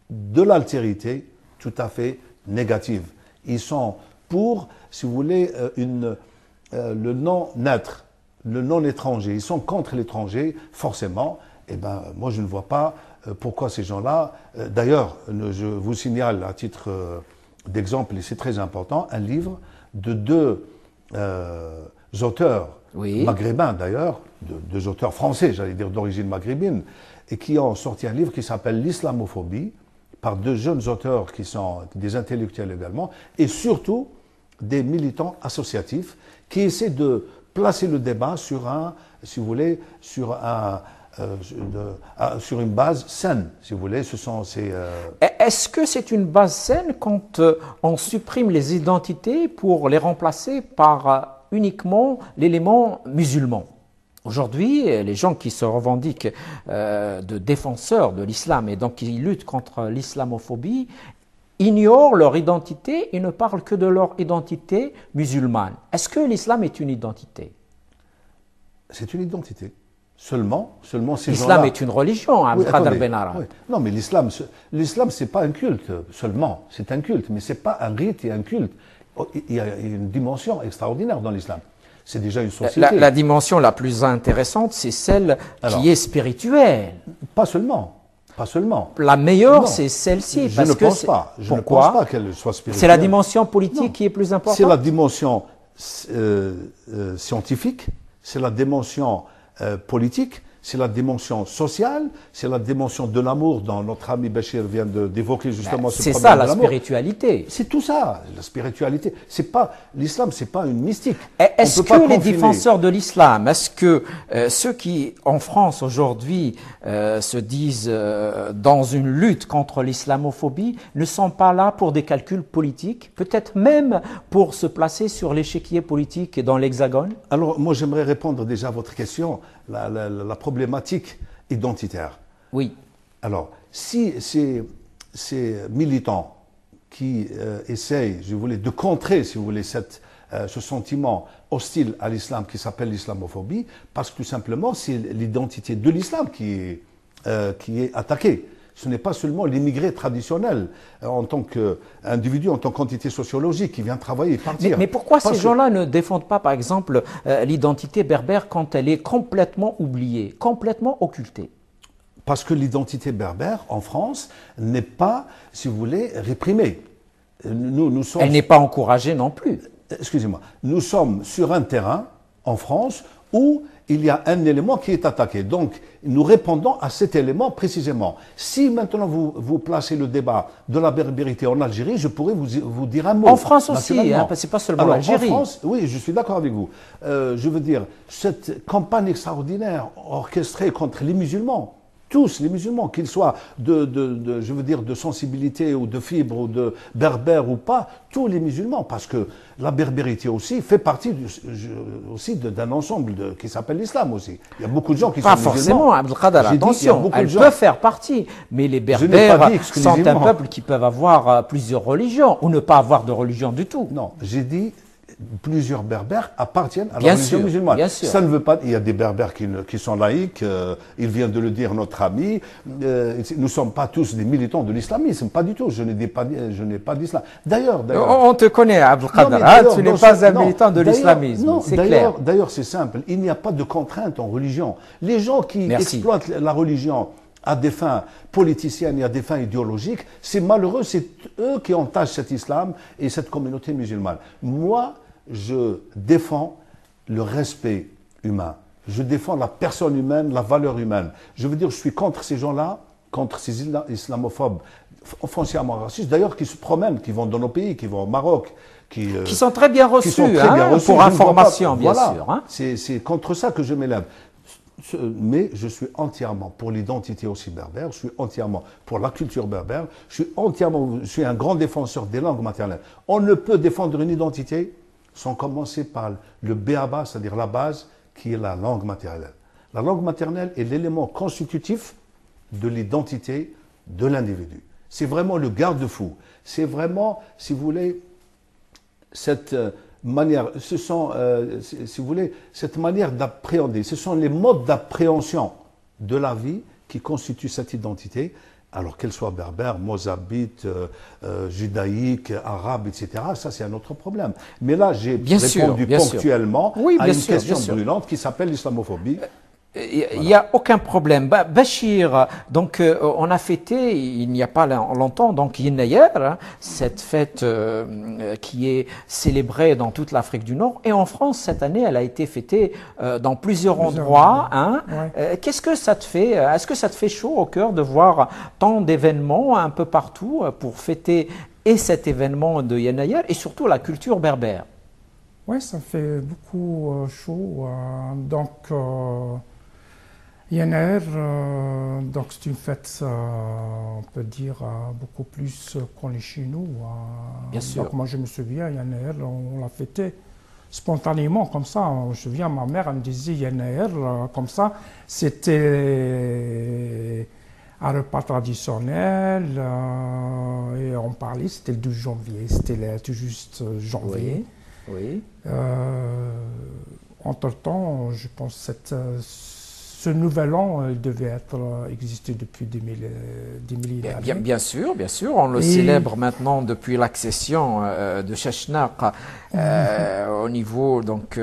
de l'altérité tout à fait négative. Ils sont pour, si vous voulez, le non-être, le non-étranger. Ils sont contre l'étranger, forcément. Eh ben, moi, je ne vois pas pourquoi ces gens-là... D'ailleurs, je vous signale à titre d'exemple, et c'est très important, un livre de deux auteurs maghrébins d'ailleurs, deux auteurs français, j'allais dire d'origine maghrébine, et qui ont sorti un livre qui s'appelle L'islamophobie, par deux jeunes auteurs qui sont des intellectuels également, et surtout des militants associatifs qui essaient de placer le débat sur si vous voulez, sur une base saine, si vous voulez. Est-ce que c'est une base saine quand on supprime les identités pour les remplacer par uniquement l'élément musulman? Aujourd'hui, les gens qui se revendiquent de défenseurs de l'islam et donc qui luttent contre l'islamophobie ignorent leur identité et ne parlent que de leur identité musulmane. Est-ce que l'islam est une identité? C'est une identité. Seulement ces gens-là... L'islam est une religion, Abdelkader Benara. Oui. Non, mais l'islam, c'est pas un culte seulement. C'est un culte, mais c'est pas un rite et un culte. Il y a une dimension extraordinaire dans l'islam. C'est déjà une société. La dimension la plus intéressante, c'est celle qui est spirituelle. Pas seulement. La meilleure, c'est celle-ci. Je ne pense pas. Je ne pense pas qu'elle soit spirituelle. C'est la dimension politique qui est plus importante. C'est la dimension scientifique, c'est la dimension politique, c'est la dimension sociale, c'est la dimension de l'amour dont notre ami Bachir vient d'évoquer justement ce C'est problème ça de la l'amour. spiritualité. C'est tout ça, la spiritualité. C'est pas l'islam, c'est pas une mystique. Est-ce On peut pas que les confiner. défenseurs de l'islam, est-ce que ceux qui en France aujourd'hui se disent dans une lutte contre l'islamophobie ne sont pas là pour des calculs politiques, peut-être même pour se placer sur l'échiquier politique dans l'Hexagone? Alors, moi, j'aimerais répondre déjà à votre question, la problématique identitaire. Oui. Alors, si ces militants qui essayent, je voulais, de contrer, si vous voulez, ce sentiment hostile à l'islam qui s'appelle l'islamophobie, parce que tout simplement, c'est l'identité de l'islam qui est attaquée. Ce n'est pas seulement l'immigré traditionnel en tant qu'individu, en tant qu'entité sociologique qui vient travailler et partir. Mais pourquoi ces gens-là ne défendent pas, par exemple, l'identité berbère quand elle est complètement oubliée, complètement occultée? Parce que l'identité berbère en France n'est pas, si vous voulez, réprimée. Nous sommes... Elle n'est pas encouragée non plus. Excusez-moi. Nous sommes sur un terrain, en France, où il y a un élément qui est attaqué. Donc, nous répondons à cet élément précisément. Si maintenant vous placez le débat de la berbérité en Algérie, je pourrais vous dire un mot. En France aussi, hein, c'est pas seulement l'Algérie. En France, oui, je suis d'accord avec vous. Je veux dire, cette campagne extraordinaire orchestrée contre les musulmans, tous les musulmans, qu'ils soient je veux dire, de sensibilité ou de fibre ou de berbère ou pas, tous les musulmans, parce que la berbérité aussi fait partie aussi d'un ensemble qui s'appelle l'islam aussi. Il y a beaucoup de gens qui sont musulmans. Pas forcément, Abdelkader, attention, elle peut faire partie, mais les berbères sont un peuple qui peuvent avoir plusieurs religions ou ne pas avoir de religion du tout. Non, j'ai dit plusieurs berbères appartiennent à la religion musulmane. Bien sûr. Ça ne veut pas. Il y a des berbères qui sont laïcs. Il vient de le dire notre ami. Nous ne sommes pas tous des militants de l'islamisme, pas du tout. Je n'ai pas d'islam. D'ailleurs, on te connaît, Abdelkader. Tu n'es pas un militant de l'islamisme. C'est clair. D'ailleurs, c'est simple. Il n'y a pas de contrainte en religion. Les gens qui exploitent la religion à des fins politiciennes et à des fins idéologiques, c'est malheureux, c'est eux qui entachent cet islam et cette communauté musulmane. Moi, je défends le respect humain. Je défends la personne humaine, la valeur humaine. Je veux dire, je suis contre ces gens-là, contre ces islamophobes foncièrement racistes, d'ailleurs, qui se promènent, qui vont dans nos pays, qui vont au Maroc, qui sont très bien reçus, pour information, bien sûr. Hein. C'est contre ça que je m'élève. Mais je suis entièrement pour l'identité aussi berbère, je suis entièrement pour la culture berbère, je suis un grand défenseur des langues maternelles. On ne peut défendre une identité sans commencer par le b.a.-ba, c'est-à-dire la base, qui est la langue maternelle. La langue maternelle est l'élément constitutif de l'identité de l'individu. C'est vraiment le garde-fou. C'est vraiment, si vous voulez, cette manière, si vous voulez, cette manière d'appréhender, ce sont les modes d'appréhension de la vie qui constituent cette identité, alors qu'elle soit berbère, mozabite, judaïque, arabe, etc. Ça, c'est un autre problème. Mais là, j'ai répondu ponctuellement à une question brûlante qui s'appelle l'islamophobie. Il n'y a aucun problème. Bachir, donc on a fêté, il n'y a pas longtemps, donc Yennayer, cette fête qui est célébrée dans toute l'Afrique du Nord. Et en France, cette année, elle a été fêtée dans plusieurs endroits. Hein. Ouais. Qu'est-ce que ça te fait? Est-ce que ça te fait chaud au cœur de voir tant d'événements un peu partout pour fêter et cet événement de Yennayer et surtout la culture berbère? Oui, ça fait beaucoup chaud. Donc, Yennayer, donc c'est une fête, on peut dire, beaucoup plus qu'on est chez nous. Bien sûr. Donc moi je me souviens, Yennayer, on l'a fêté spontanément comme ça. Je me souviens, ma mère elle me disait Yennayer, comme ça, c'était un repas traditionnel et on parlait, c'était le 12 janvier, c'était tout juste janvier. Oui. Entre-temps, je pense que ce nouvel an devait exister depuis des milliers d'années. Bien sûr, on le célèbre maintenant depuis l'accession de Chechnak au niveau donc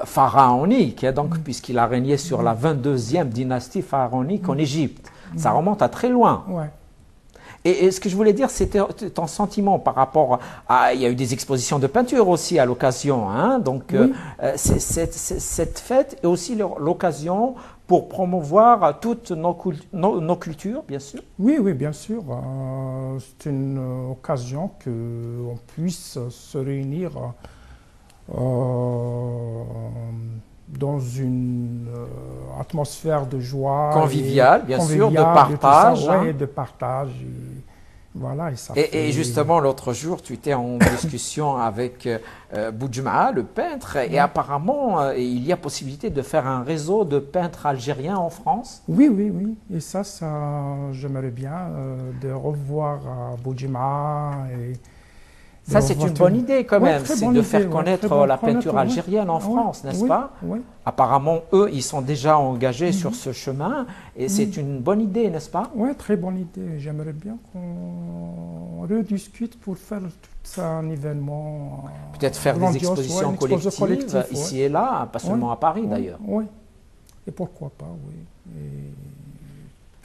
pharaonique, donc puisqu'il a régné sur la 22e dynastie pharaonique en Égypte. Ça remonte à très loin. Ouais. Et ce que je voulais dire, c'était ton sentiment par rapport à... Il y a eu des expositions de peinture aussi à l'occasion. Hein, donc, Oui. cette fête est aussi l'occasion pour promouvoir toutes nos cultures, bien sûr. Oui, oui, bien sûr. C'est une occasion qu'on puisse se réunir dans une atmosphère de joie. Conviviale, bien sûr, de conviviale, partage. tout ça, Hein. ouais, de partage. Voilà, et ça Et fait- justement, l'autre jour, tu étais en discussion avec Boudjema, le peintre, et apparemment, il y a possibilité de faire un réseau de peintres algériens en France. Oui, oui, oui. Et ça j'aimerais bien de revoir Boudjima et de Ça, c'est revoir une tout- bonne idée quand Ouais, même, très c'est bonne de idée, faire ouais, connaître très bonne la peinture connaître, ouais. algérienne en Ouais, France, n'est-ce oui, pas? oui. Apparemment, eux, ils sont déjà engagés sur ce chemin, et c'est une bonne idée, n'est-ce pas? Ouais, très bonne idée. J'aimerais bien qu'on rediscute pour faire tout un événement. Peut-être faire des grandiose, expositions une exposition collectives, collective, ouais. ici et là, pas seulement Ouais, à Paris ouais, d'ailleurs. Oui. Et pourquoi pas, oui.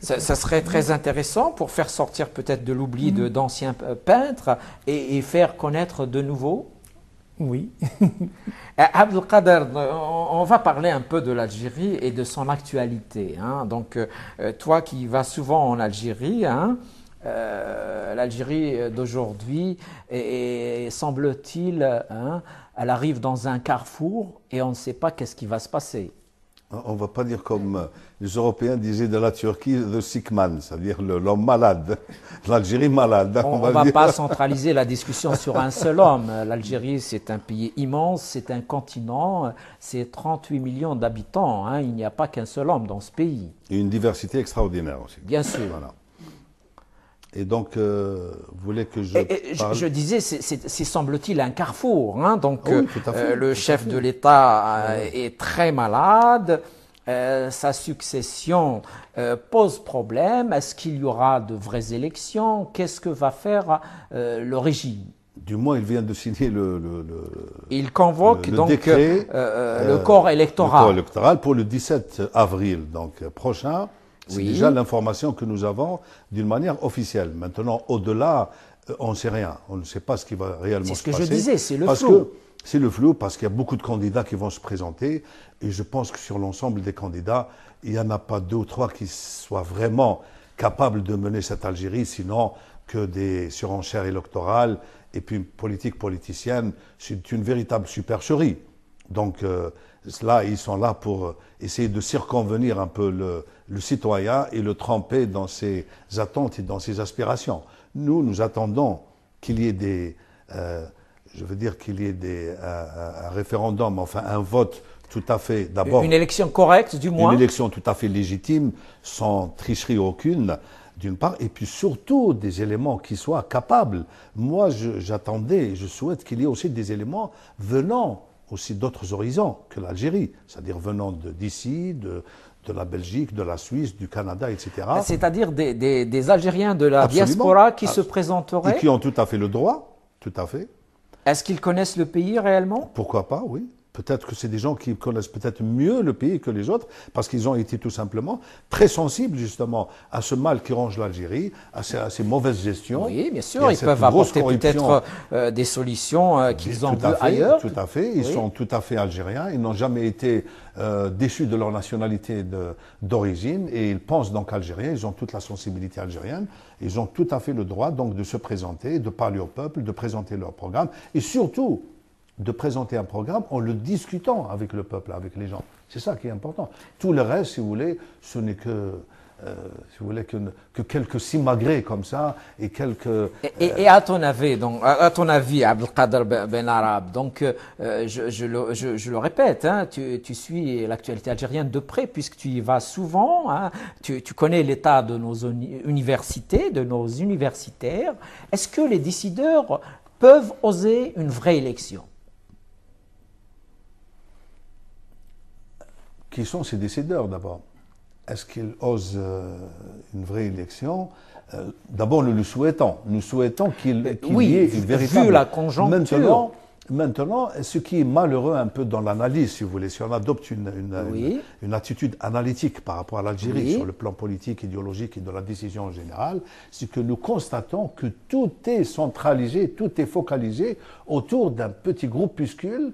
Ça serait très intéressant pour faire sortir peut-être de l'oubli d'anciens peintres et faire connaître de nouveaux. Oui. Abdelkader, on va parler un peu de l'Algérie et de son actualité. Hein. Donc, toi qui vas souvent en Algérie, hein, l'Algérie d'aujourd'hui, semble-t-il, hein, elle arrive dans un carrefour et on ne sait pas qu'est-ce qui va se passer. On ne va pas dire comme les Européens disaient de la Turquie, the sick man, c'est-à-dire l'homme malade, l'Algérie malade. On ne va dire. pas centraliser la discussion sur un seul homme. L'Algérie, c'est un pays immense, c'est un continent, c'est 38 millions d'habitants. Hein. Il n'y a pas qu'un seul homme dans ce pays. Et une diversité extraordinaire aussi. Bien sûr. Voilà. Et donc, vous voulez que je parle... Je disais, c'est semble-t-il un carrefour. Hein. Donc, Ah oui, tout à fait, le tout à chef fait. de l'État est très malade. Sa succession pose problème. Est-ce qu'il y aura de vraies élections? Qu'est-ce que va faire le régime? Du moins, il vient de signer Il convoque le donc décret, le corps électoral. le corps électoral pour le 17 avril donc, prochain. C'est Oui. déjà l'information que nous avons d'une manière officielle. Maintenant, au-delà, on ne sait rien. On ne sait pas ce qui va réellement C'est se ce que passer. je disais, c'est le Parce flou. que c'est le flou, parce qu'il y a beaucoup de candidats qui vont se présenter. Et je pense que sur l'ensemble des candidats, il n'y en a pas deux ou trois qui soient vraiment capables de mener cette Algérie, sinon que des surenchères électorales et puis une politique politicienne. C'est une véritable supercherie. Donc là, ils sont là pour essayer de circonvenir un peu le citoyen et le tremper dans ses attentes et dans ses aspirations. Nous attendons qu'il y ait des, je veux dire qu'il y ait un référendum, enfin un vote tout à fait, d'abord Une élection correcte, du moins. une élection tout à fait légitime, sans tricherie aucune, d'une part, et puis surtout des éléments qui soient capables. Moi, j'attendais, je souhaite qu'il y ait aussi des éléments venant aussi d'autres horizons que l'Algérie, c'est-à-dire venant d'ici, de la Belgique, de la Suisse, du Canada, etc. C'est-à-dire des Algériens de la Absolument. diaspora qui se Et présenteraient. qui ont tout à fait le droit, tout à fait. Est-ce qu'ils connaissent le pays réellement? Pourquoi pas, oui. Peut-être que c'est des gens qui connaissent peut-être mieux le pays que les autres, parce qu'ils ont été tout simplement très sensibles justement à ce mal qui ronge l'Algérie, à ces mauvaises gestions. Oui, bien et sûr, à ils cette peuvent grosse apporter corruption. peut-être des solutions qu'ils ont Tout à vues fait, ailleurs. Tout à fait. Ils Oui. sont tout à fait algériens. Ils n'ont jamais été déchus de leur nationalité d'origine et ils pensent donc algériens. Ils ont toute la sensibilité algérienne. Ils ont tout à fait le droit donc de se présenter, de parler au peuple, de présenter leur programme et surtout de présenter un programme en le discutant avec le peuple, avec les gens. C'est ça qui est important. Tout le reste, si vous voulez, ce n'est que, si vous voulez, que quelques simagrées comme ça et quelques... Et à ton avis, Abdelkader Ben Arab, donc je le répète, hein, tu suis l'actualité algérienne de près puisque tu y vas souvent, hein, tu connais l'état de nos universités, de nos universitaires. Est-ce que les décideurs peuvent oser une vraie élection? Qui sont ces décideurs d'abord? Est-ce qu'ils osent une vraie élection? D'abord, nous le souhaitons. Nous souhaitons qu'il y ait une véritable... vu la conjoncture. Maintenant, Maintenant, ce qui est malheureux un peu dans l'analyse, si vous voulez, si on adopte une attitude analytique par rapport à l'Algérie sur le plan politique, idéologique et de la décision en général, c'est que nous constatons que tout est centralisé, tout est focalisé autour d'un petit groupuscule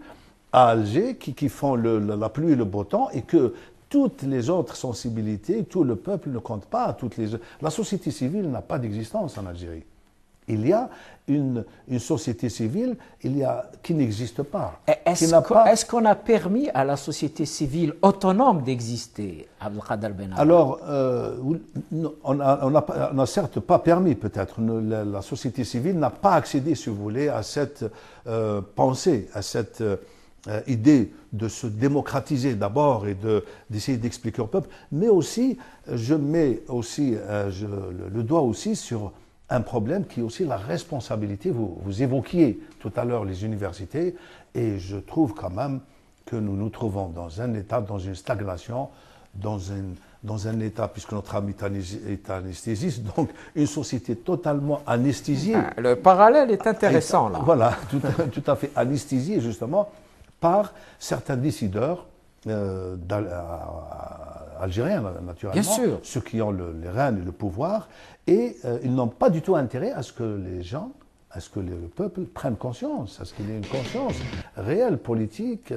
à Alger qui font la pluie et le beau temps et que toutes les autres sensibilités, tout le peuple ne compte pas. La société civile n'a pas d'existence en Algérie. Il y a une société civile qui n'existe pas. Est-ce qu'on a permis à la société civile autonome d'exister, Abdelkader Ben Abba? Alors, on n'a certes pas permis, peut-être. La société civile n'a pas accédé, si vous voulez, à cette pensée, à cette idée de se démocratiser d'abord et d'essayer d'expliquer au peuple. Mais aussi, je mets aussi le doigt aussi sur un problème qui est aussi la responsabilité. Vous évoquiez tout à l'heure les universités et je trouve quand même que nous nous trouvons dans un état, dans une stagnation, dans un état, puisque notre âme est anesthésiste, donc une société totalement anesthésiée. Le parallèle est intéressant là. Voilà, tout à fait anesthésiée justement par certains décideurs algériens, naturellement, bien sûr, ceux qui ont les rênes et le pouvoir, et ils n'ont pas du tout intérêt à ce que les gens, à ce que le peuple prenne conscience, à ce qu'il y ait une conscience réelle, politique,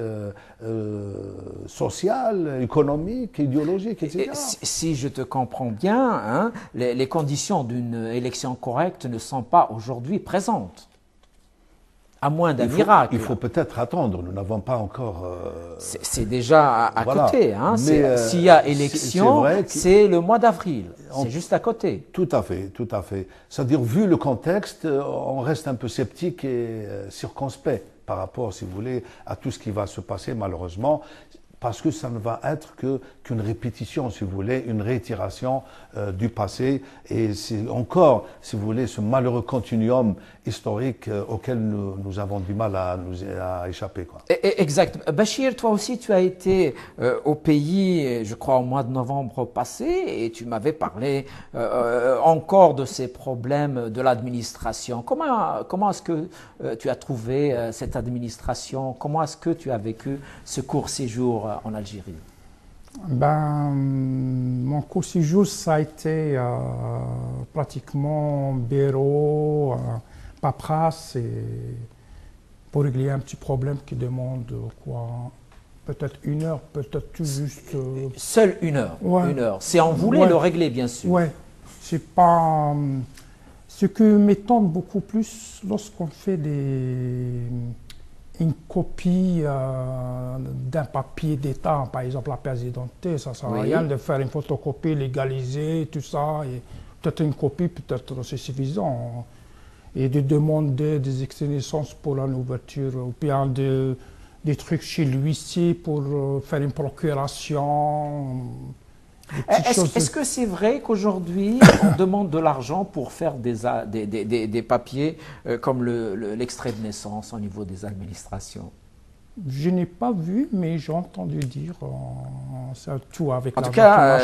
sociale, économique, idéologique, etc. Si je te comprends bien, hein, les conditions d'une élection correcte ne sont pas aujourd'hui présentes. À moins d'un miracle. Il faut peut-être attendre, nous n'avons pas encore... C'est déjà à voilà. côté. Hein. S'il y a élection, c'est le mois d'avril. C'est juste à côté. Tout à fait, tout à fait. C'est-à-dire, vu le contexte, on reste un peu sceptique et circonspect par rapport, si vous voulez, à tout ce qui va se passer, malheureusement, parce que ça ne va être qu'une répétition, si vous voulez, une réitération du passé. Et c'est encore, si vous voulez, ce malheureux continuum historique auquel nous avons du mal à échapper, quoi. Exact. Bachir, toi aussi, tu as été au pays, je crois, au mois de novembre passé, et tu m'avais parlé encore de ces problèmes de l'administration. Comment est-ce que tu as trouvé cette administration? Comment est-ce que tu as vécu ce court séjour en Algérie? Mon court séjour, ça a été pratiquement bureau, paperasse, pour régler un petit problème qui demande quoi, peut-être 1 heure, peut-être tout juste. Seule 1 heure. Ouais. 1 heure. Si on voulait le régler, bien sûr. Oui, c'est pas. Ce qui m'étonne beaucoup plus lorsqu'on fait une copie d'un papier d'État, par exemple la pièce d'identité, ça ne sert à rien de faire une photocopie légalisée, tout ça, et peut-être une copie, peut-être c'est suffisant, et de demander des extraits de naissance pour une ouverture, ou bien des trucs chez l'huissier pour faire une procuration. Est-ce que c'est vrai qu'aujourd'hui, on demande de l'argent pour faire des papiers comme l'extrait de naissance au niveau des administrations? Je n'ai pas vu, mais j'ai entendu dire, tout avec en tout cas,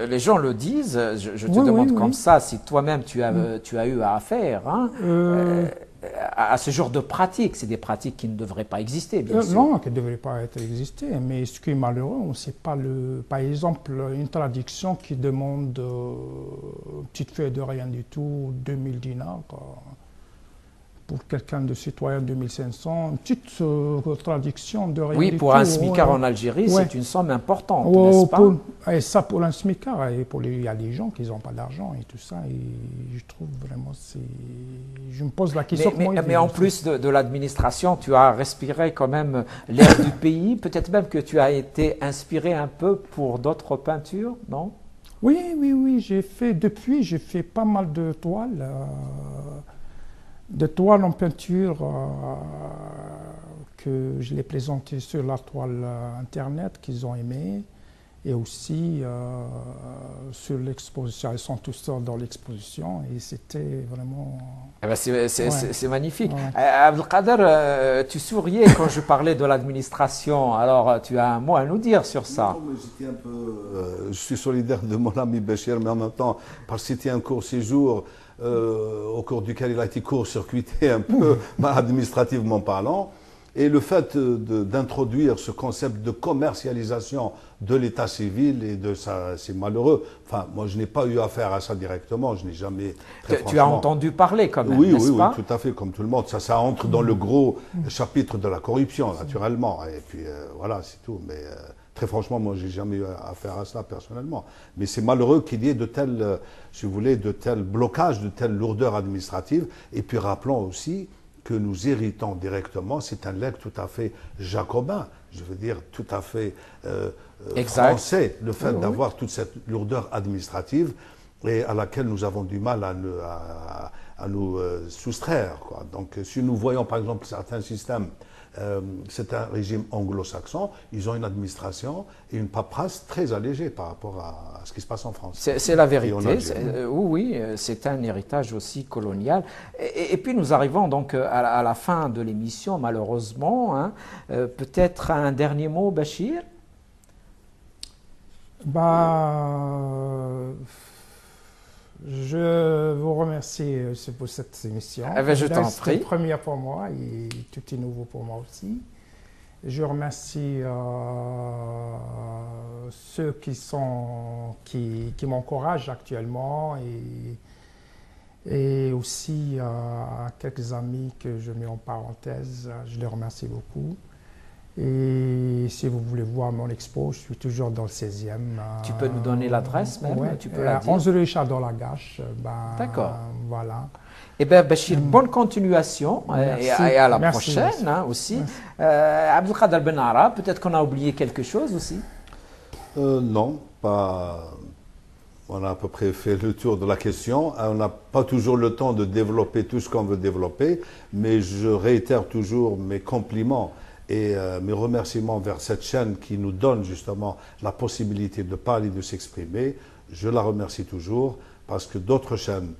les gens le disent, je te demande comme ça, si toi-même tu as eu à faire à ce genre de pratiques. C'est des pratiques qui ne devraient pas exister, bien sûr. Non, qui ne devraient pas exister, mais ce qui est malheureux, on ne sait pas, par exemple, une traduction qui demande une petite feuille de rien du tout, 2000 dinars, pour quelqu'un de citoyen 2500, une petite traduction de rien du tout. Oui, pour un smicard en Algérie, c'est une somme importante, n'est-ce pas? Et ça, pour un smicard, et il y a des gens qui n'ont pas d'argent et tout ça, et je trouve vraiment, je me pose la question. Mais en plus de l'administration, tu as respiré quand même l'air du pays, peut-être même que tu as été inspiré un peu pour d'autres peintures, non? Oui, j'ai fait pas mal de toiles. De toiles en peinture que je les présentais sur la toile internet qu'ils ont aimé, et aussi sur l'exposition. Ils sont tous dans l'exposition et c'était vraiment... C'est magnifique. Ouais. Abdelkader, tu souriais quand je parlais de l'administration, alors tu as un mot à nous dire sur ça. Non, mais j'étais un peu... je suis solidaire de mon ami Bachir, mais en même temps, parce que c'était un court séjour au cours duquel il a été court-circuité un peu, administrativement parlant. Et le fait d'introduire ce concept de commercialisation de l'état civil et de ça, c'est malheureux. Enfin, moi, je n'ai pas eu affaire à ça directement. Je n'ai jamais. Tu as entendu parler quand même, oui, n'est-ce pas? oui, tout à fait, comme tout le monde. Ça entre dans le gros chapitre de la corruption, naturellement. Et puis voilà, c'est tout. Mais très franchement, moi, j'ai jamais eu affaire à ça personnellement. Mais c'est malheureux qu'il y ait de tels, si vous voulez, de tels blocages, de telles lourdeurs administratives. Et puis rappelons aussi que nous héritons directement, c'est un legs tout à fait jacobin, je veux dire tout à fait français, le fait d'avoir toute cette lourdeur administrative et à laquelle nous avons du mal à nous soustraire, quoi. Donc si nous voyons par exemple certains systèmes, c'est un régime anglo-saxon, ils ont une administration et une paperasse très allégée par rapport à ce qui se passe en France. C'est la vérité, oui, c'est un héritage aussi colonial. Et puis nous arrivons donc à la fin de l'émission, malheureusement. Hein. Peut-être un dernier mot, Bachir? Je vous remercie pour cette émission. Je t'en prie. C'est la première pour moi et tout est nouveau pour moi aussi. Je remercie ceux qui m'encouragent actuellement et aussi quelques amis que je mets en parenthèse. Je les remercie beaucoup. Et si vous voulez voir mon expo, je suis toujours dans le 16e. Tu peux nous donner l'adresse même? Ouais, tu peux la dire. 11 rue Chardon-Lagache. D'accord. Voilà. Eh bien, Bachir, bonne continuation et à la prochaine merci. Aussi. Abdelkader Benara, peut-être qu'on a oublié quelque chose aussi? Non, pas. On a à peu près fait le tour de la question. On n'a pas toujours le temps de développer tout ce qu'on veut développer, mais je réitère toujours mes compliments et mes remerciements vers cette chaîne qui nous donne justement la possibilité de parler, de s'exprimer. Je la remercie toujours parce que d'autres chaînes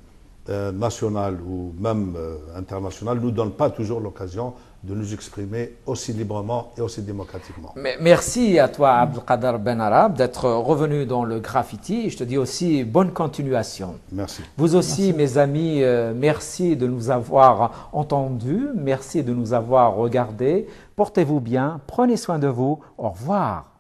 nationales ou même internationales ne nous donnent pas toujours l'occasion de nous exprimer aussi librement et aussi démocratiquement. Merci à toi, Abdelkader Benarab, d'être revenu dans le graffiti. Je te dis aussi bonne continuation. Merci. Vous aussi, mes amis, merci de nous avoir entendus, merci de nous avoir regardés. Portez-vous bien, prenez soin de vous. Au revoir.